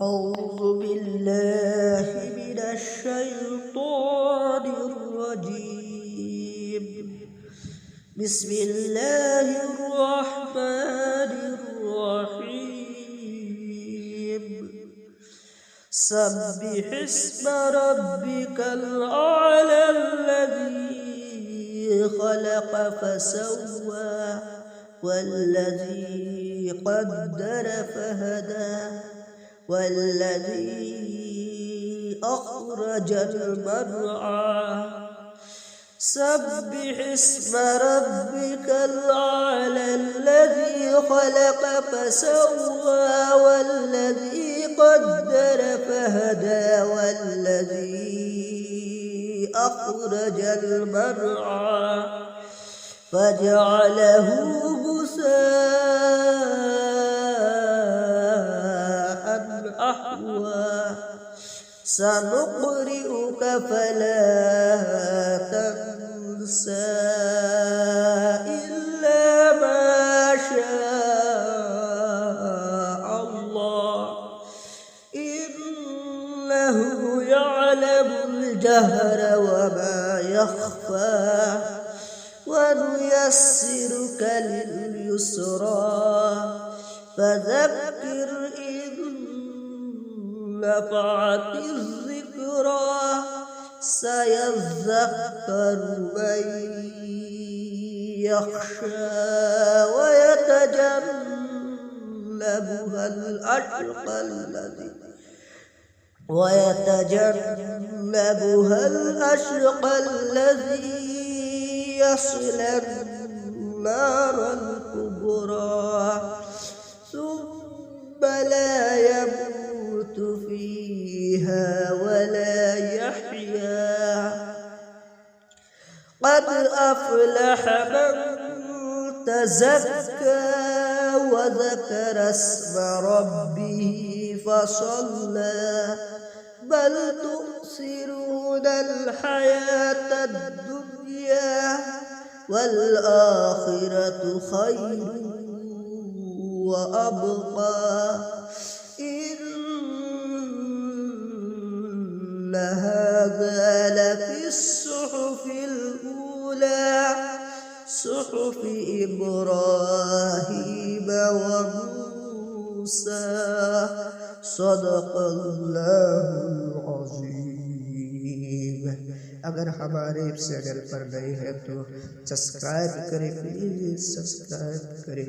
أعوذ بالله من الشيطان الرجيم. بسم الله الرحمن الرحيم. سبح اسم ربك الأعلى الذي خلق فسوى والذي قدر فهدى والذي أخرج المرعى. سبح اسم ربك الأعلى الذي خلق فسوى والذي قدر فهدى والذي أخرج المرعى فجعله غثاء أحوى. سنقرئك فلا تنسى إلا ما شاء الله إنه يعلم الجهر وما يخفى. ونيسرك لليسرى فذكر إن نفعت الذكرى. سيذكر من يخشى ويتجنبها الأشقى الذي يصلى النار الكبرى ثم لا يموت فيها ولا يحيا. قد أفلح من تزكى وذكر اسم ربه فصلى. بل تؤثرون الحياة الدنيا والآخرة خير وأبقى. إن هذا لفي الصحف الأولى صحف إبراهيم وموسى. صدق الله العظيم. अगर हमारे चैनल पर नए हैं तो सब्सक्राइब करें, प्लीज सब्सक्राइब करें।